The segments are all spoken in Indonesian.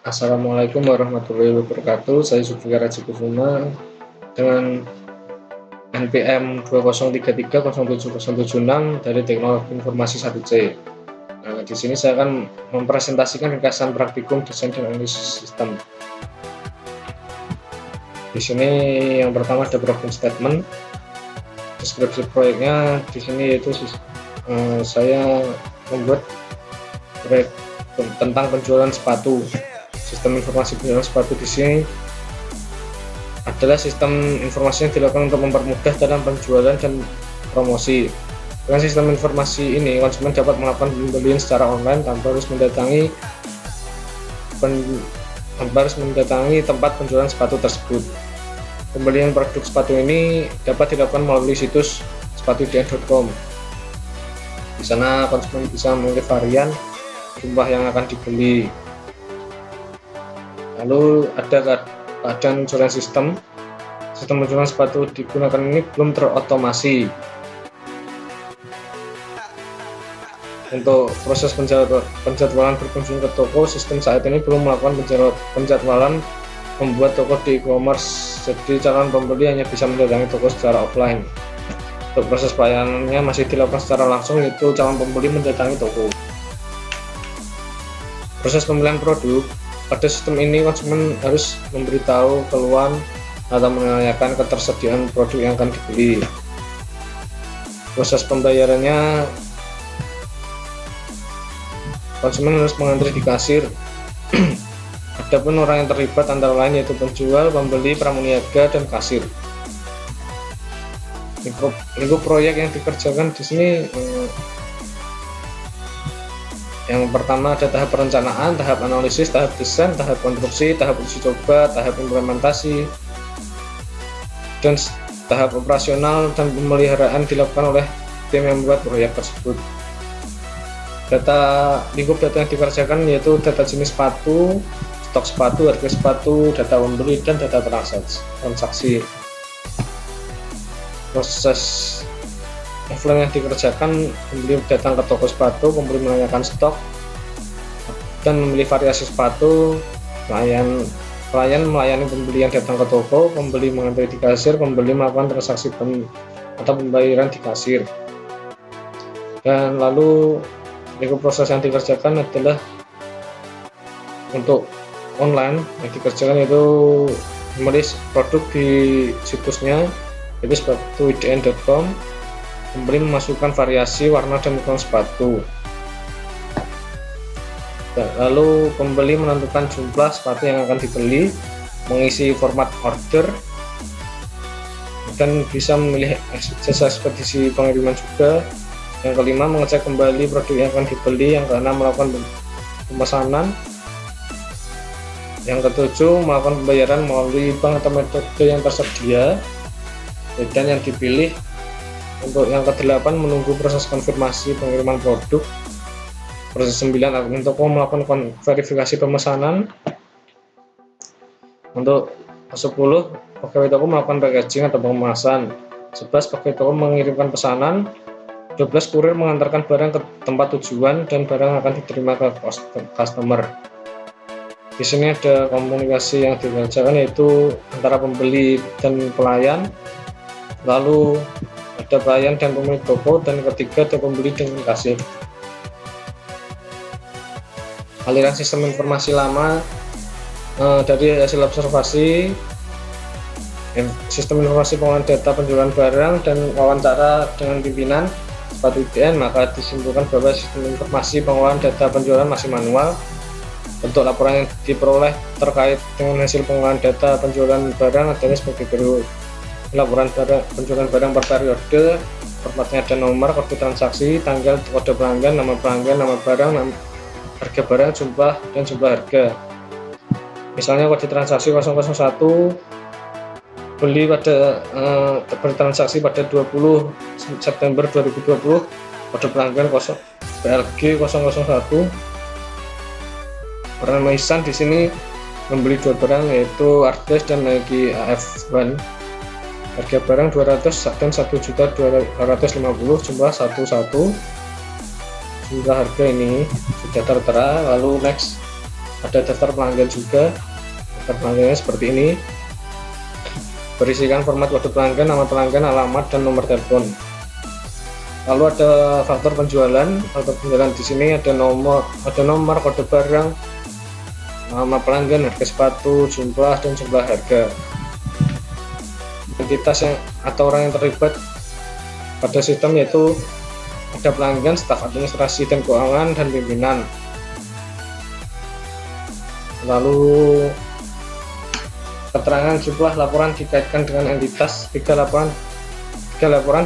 Assalamualaikum warahmatullahi wabarakatuh. Saya Zulfikar Haji Kusuma dengan NPM 20330776 dari Teknologi Informasi 1C. Nah, di sini saya akan mempresentasikan ringkasan praktikum desain dan analisis sistem. Di sini yang pertama ada problem statement. Deskripsi proyeknya di sini yaitu saya membuat proyek tentang penjualan sepatu. Sistem informasi penjualan sepatu di sini adalah sistem informasi yang dilakukan untuk mempermudah dalam penjualan dan promosi. Dengan sistem informasi ini, konsumen dapat melakukan pembelian secara online tanpa harus mendatangi tempat penjualan sepatu tersebut. Pembelian produk sepatu ini dapat dilakukan melalui situs sepatudn.com. Di sana konsumen bisa memilih varian jumlah yang akan dibeli. Lalu ada keadaan penjualan sistem penjualan sepatu digunakan ini belum terotomasi. Untuk proses penjadwalan berkunjung ke toko, sistem saat ini belum melakukan penjadwalan membuat toko di e-commerce, jadi calon pembeli hanya bisa mendatangi toko secara offline. Untuk proses pelayanannya masih dilakukan secara langsung, yaitu calon pembeli mendatangi toko. Proses pemilihan produk, pada sistem ini konsumen harus memberitahu keluhan atau menanyakan ketersediaan produk yang akan dibeli. Proses pembayarannya, konsumen harus mengantri di kasir. Adapun orang yang terlibat antara lain yaitu penjual, pembeli, pramuniaga, dan kasir. Lingkup proyek yang dikerjakan di sini yang pertama ada tahap perencanaan, tahap analisis, tahap desain, tahap konstruksi, tahap uji coba, tahap implementasi, dan tahap operasional dan pemeliharaan dilakukan oleh tim yang membuat proyek tersebut. Lingkup data yang dikerjakan yaitu data jenis sepatu, stok sepatu, harga sepatu, data pembeli, dan data transaksi. Proses offline yang dikerjakan, pembeli datang ke toko sepatu, pembeli menanyakan stok dan memilih variasi sepatu, pelayan melayani pembeli yang datang ke toko, pembeli mengantri di kasir, pembeli melakukan transaksi atau pembayaran di kasir. Dan lalu lingkup proses yang dikerjakan adalah untuk online yang dikerjakan yaitu menulis produk di situsnya yaitu sepatudn.com. Pembeli memasukkan variasi, warna, dan ukuran sepatu. Lalu pembeli menentukan jumlah sepatu yang akan dibeli, mengisi format order, dan bisa memilih jasa ekspedisi pengiriman juga. Yang kelima, mengecek kembali produk yang akan dibeli. Yang keenam, melakukan pemesanan. Yang ketujuh, melakukan pembayaran melalui bank atau metode yang tersedia. Dan yang dipilih untuk yang ke-8, menunggu proses konfirmasi pengiriman produk. Proses 9, admin toko melakukan verifikasi pemesanan. Untuk 10, pegawai toko melakukan packaging atau pengemasan. 11, pegawai toko mengirimkan pesanan. 12, kurir mengantarkan barang ke tempat tujuan dan barang akan diterima ke customer. Di sini ada komunikasi yang dikerjakan yaitu antara pembeli dan pelayan. Lalu ada pelayan dan pemilik toko, dan ketiga ada pembeli dengan kasir. Aliran sistem informasi lama dari hasil observasi sistem informasi pengolahan data penjualan barang dan wawancara dengan pimpinan sepatudn, maka disimpulkan bahwa sistem informasi pengolahan data penjualan masih manual. Bentuk laporan yang diperoleh terkait dengan hasil pengolahan data penjualan barang adalah sebagai berikut. Laporan penjualan barang per periode, formatnya ada nomor, kode transaksi, tanggal, kode pelanggan, nama barang, harga barang, jumlah, dan jumlah harga. Misalnya kode transaksi 001 beli pada bertransaksi pada 20 September 2020, kode pelanggan PLG 001. Peremisan di sini membeli dua barang yaitu Ardes dan Nike AF1. Harga barang 200 dan 1.250.000, jumlah 11. Jumlah harga ini sudah tertera. Lalu next, ada daftar pelanggan juga. Daftar pelanggannya seperti ini, berisikan format kode pelanggan, nama pelanggan, alamat, dan nomor telepon. Lalu ada faktor penjualan. Faktor penjualan di sini ada nomor, kode barang, nama pelanggan, harga sepatu, jumlah, dan jumlah harga. Entitas atau orang yang terlibat pada sistem yaitu ada pelanggan, staf administrasi dan keuangan, dan pimpinan. Lalu keterangan jumlah laporan dikaitkan dengan entitas. Tiga laporan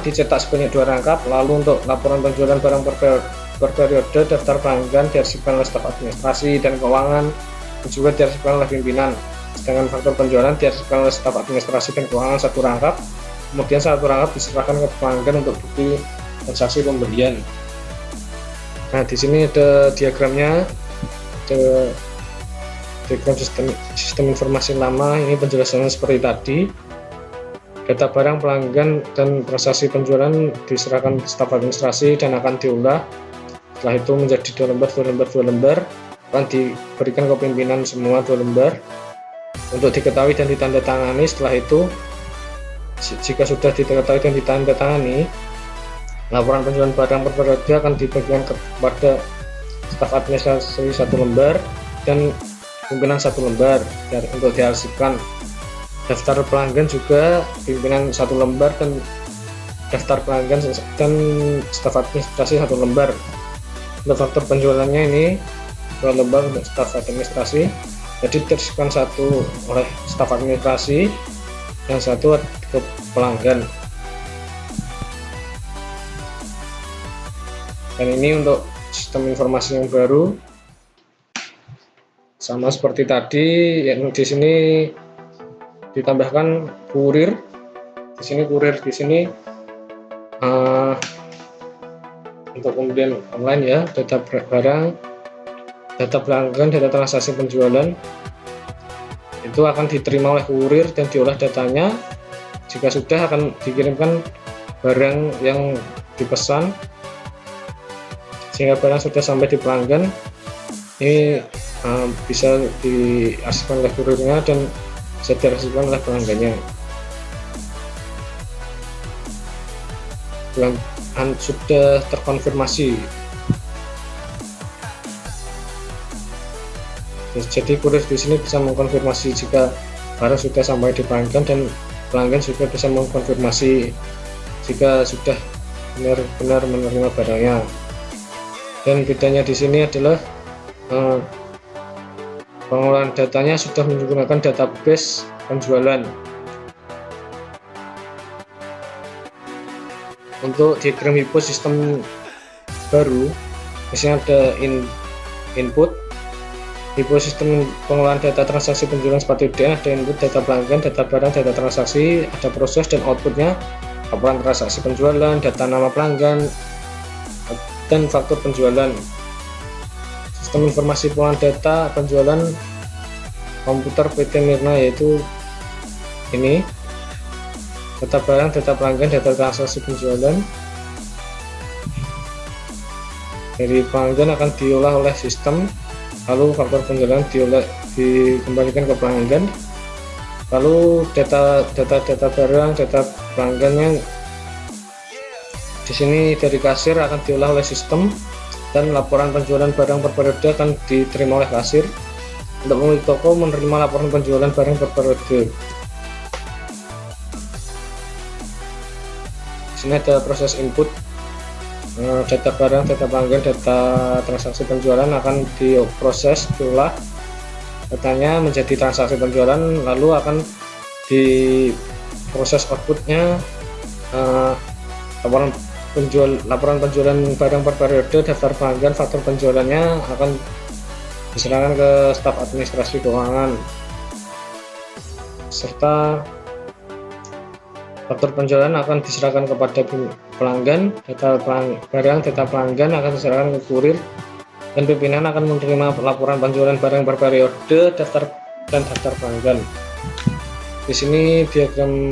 dicetak sebanyak 2 rangkap. Lalu untuk laporan penjualan barang per periode, daftar pelanggan diarsipkan oleh staf administrasi dan keuangan, dan juga diarsipkan oleh pimpinan. Sedangkan faktor penjualan diarsipkan oleh staf administrasi dan keuangan 1 rangkap. Kemudian 1 rangkap diserahkan ke pelanggan untuk bukti transaksi pembelian. Nah, di sini ada diagramnya, ada diagram sistem informasi lama. Ini penjelasannya seperti tadi. Data barang pelanggan dan transaksi penjualan diserahkan ke staf administrasi dan akan diolah. Setelah itu menjadi 2 lembar, akan diberikan ke pimpinan semua 2 lembar untuk diketahui dan ditandatangani. Setelah itu, jika sudah diketahui dan ditandatangani, laporan penjualan barang per periode akan dibagikan kepada staf administrasi 1 lembar dan pimpinan 1 lembar untuk diarsipkan. Daftar pelanggan juga pimpinan 1 lembar dan daftar pelanggan dan staf administrasi 1 lembar. Untuk faktor penjualannya ini 2 lembar untuk staf administrasi, jadi diarsipkan 1 oleh staf administrasi yang 1 ke pelanggan. Dan ini untuk sistem informasi yang baru, sama seperti tadi. Yang di sini ditambahkan kurir. Di sini kurir, di sini untuk kemudian online ya, data barang, data pelanggan, data transaksi penjualan itu akan diterima oleh kurir dan diolah datanya. Jika sudah, akan dikirimkan barang yang dipesan sehingga barang sudah sampai di pelanggan. Ini bisa diarsipkan oleh kurirnya dan bisa diarsipkan oleh pelanggannya. Pelanggan sudah terkonfirmasi. Jadi kurir di sini bisa mengkonfirmasi jika barang sudah sampai di pelanggan, dan pelanggan juga bisa mengkonfirmasi jika sudah benar-benar menerima barangnya. Dan bedanya di sini adalah pengolahan datanya sudah menggunakan database penjualan. Untuk diagram HIPO sistem baru, biasanya ada input. HIPO sistem pengolahan data transaksi penjualan sepatu DN, ada input data pelanggan, data barang, data transaksi, ada proses dan outputnya, laporan transaksi penjualan, data nama pelanggan, dan faktur penjualan. Sistem informasi pengolahan data penjualan komputer PT Mirna yaitu ini, data barang, data pelanggan, data transaksi penjualan. Dari pelanggan akan diolah oleh sistem, lalu faktor penjualan dikembalikan ke pelanggan. Lalu data barang, data pelanggannya di sini dari kasir akan diolah oleh sistem, dan laporan penjualan barang per periode akan diterima oleh kasir. Untuk pemilik toko menerima laporan penjualan barang per periode. Di sini ada proses input, data barang, data pelanggan, data transaksi penjualan akan diproses, diolah datanya menjadi transaksi penjualan, lalu akan diproses outputnya, laporan penjualan barang per periode, daftar pelanggan, faktur penjualannya akan diserahkan ke staf administrasi keuangan, serta faktur penjualan akan diserahkan kepada pelanggan. Data barang, data pelanggan akan diserahkan ke kurir, dan pimpinan akan menerima laporan penjualan barang per periode, daftar pelanggan. Di sini diagram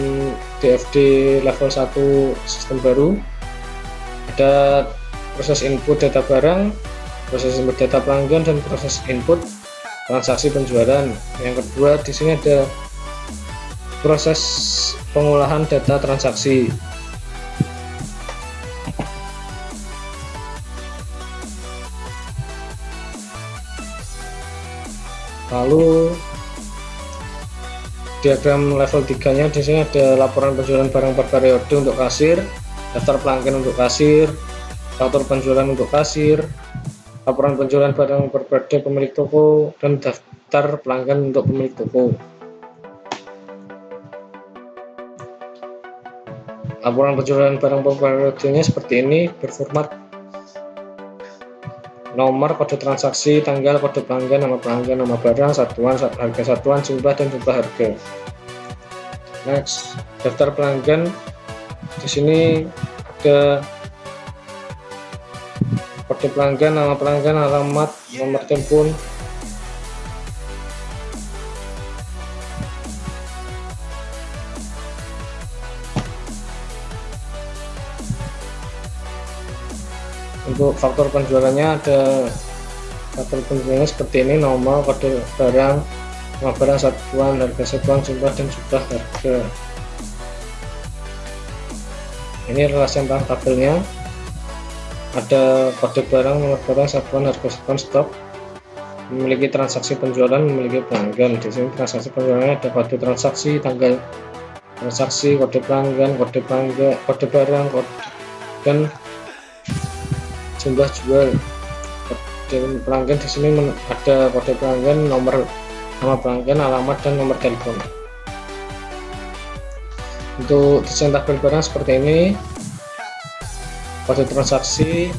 DFD level 1 sistem baru. Ada proses input data barang, proses input data pelanggan, dan proses input transaksi penjualan. Yang kedua di sini ada proses pengolahan data transaksi. Lalu diagram level 3-nya di sini ada laporan penjualan barang per periode untuk kasir, daftar pelanggan untuk kasir, faktur penjualan untuk kasir, laporan penjualan barang per periode pemilik toko, dan daftar pelanggan untuk pemilik toko. Laporan penjualan barang per periodenya seperti ini, berformat nomor, kode transaksi, tanggal, kode pelanggan, nama pelanggan, nama barang, satuan, harga satuan, jumlah, dan jumlah harga. Next, daftar pelanggan. Di sini ada kode pelanggan, nama pelanggan, alamat, nomor telepon. Untuk faktor penjualannya ada faktor penjualannya seperti ini, nomor, kode barang, nama barang, satuan, harga satuan, jumlah, dan jumlah harga. Ini relasi antara tabelnya. Ada kode barang, nomor barang, satuan, harga satuan, stok, memiliki transaksi penjualan, memiliki pelanggan. Di sini transaksi penjualannya ada kode transaksi, tanggal transaksi, kode pelanggan, kode barang, dan jumlah jual. Dan pelanggan di sini ada kode pelanggan, nomor, nama pelanggan, alamat, dan nomor telepon. Untuk desain tabel barang seperti ini, kode transaksi,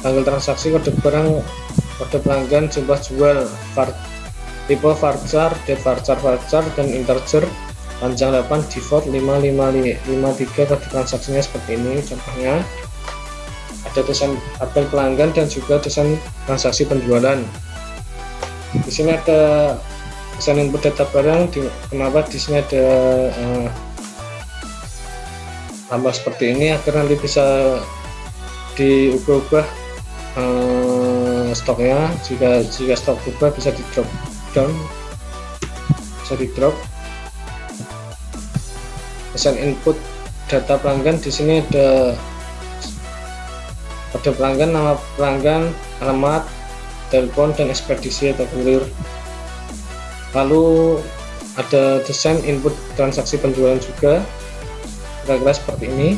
tanggal transaksi, kode barang, kode pelanggan, jumlah jual, tipe varchar, date varchar, dan integer, panjang 8, default 5553. Kode transaksinya seperti ini contohnya. Ada desain tabel pelanggan dan juga desain transaksi penjualan. Di sini ada desain input data barang. Kenapa di sini ada tambah seperti ini agar nanti bisa diubah-ubah stoknya. Jika stok berubah bisa di drop down, bisa di drop. Desain input data pelanggan. Di sini ada kode pelanggan, nama pelanggan, alamat, telepon, dan ekspedisi atau kurir. Lalu ada desain input transaksi penjualan juga, kira-kira seperti ini.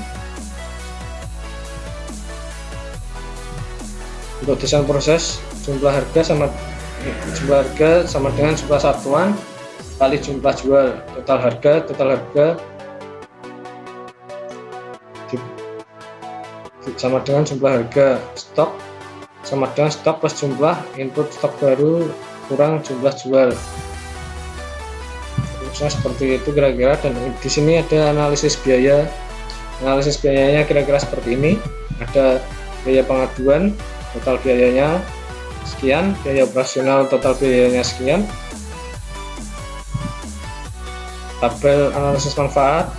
Untuk desain proses, jumlah harga sama dengan jumlah satuan kali jumlah jual. Total harga sama dengan jumlah harga. Stok sama dengan stok plus jumlah input stok baru kurang jumlah jual. Terusnya seperti itu kira-kira. Dan di sini ada analisis biaya. Analisis biayanya kira-kira seperti ini. Ada biaya pengaduan, total biayanya sekian, biaya operasional total biayanya sekian. Tabel analisis manfaat.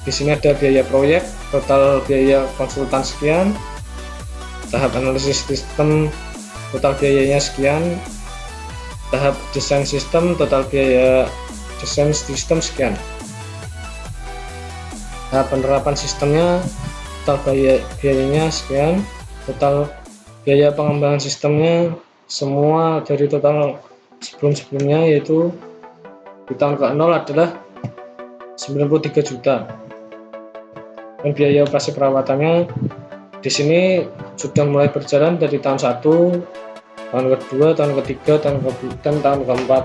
Di sini ada biaya proyek, total biaya konsultan sekian, tahap analisis sistem, total biayanya sekian, tahap desain sistem, total biaya desain sistem sekian, tahap penerapan sistemnya, total biayanya sekian, total biaya pengembangan sistemnya, semua dari total sebelumnya, yaitu di tahun ke-0 adalah 93 juta. Dan biaya operasi perawatannya di sini sudah mulai berjalan dari tahun 1, tahun kedua, tahun ketiga, tahun keempat,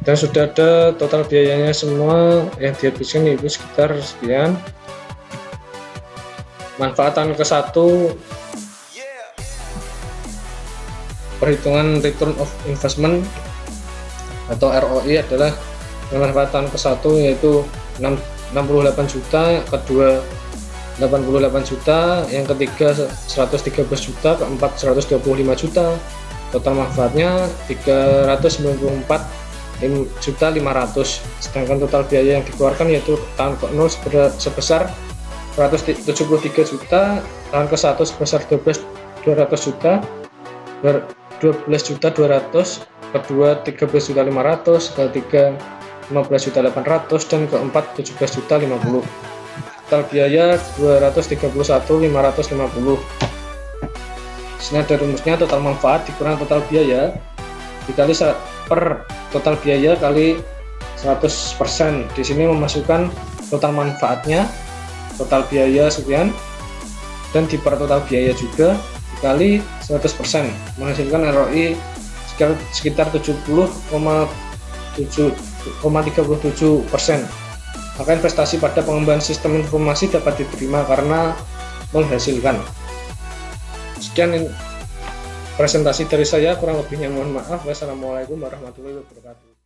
dan sudah ada total biayanya semua yang dihabiskan itu sekitar sekian. Manfaat tahun ke-1, perhitungan return of investment atau ROI adalah manfaat tahun ke-1 yaitu 68 juta, kedua 88 juta, yang ketiga 113 juta, keempat 125 juta. Total manfaatnya 394 juta 500. Sedangkan total biaya yang dikeluarkan yaitu tahun ke-0 sebesar 173 juta, tahun ke-1 sebesar 200 juta, 12.200.000, kedua 13.500.000, ketiga 15.800.000, dan keempat 17.050.000. Total biaya 231.550. Sini ada rumusnya, total manfaat dikurang total biaya dikali per total biaya kali 100%. Di sini memasukkan total manfaatnya, total biaya sekian, dan diper total biaya juga dikali 100%, menghasilkan ROI sekitar 70,37%. Maka investasi pada pengembangan sistem informasi dapat diterima karena menghasilkan. Sekian presentasi dari saya, kurang lebihnya mohon maaf. Wassalamualaikum warahmatullahi wabarakatuh.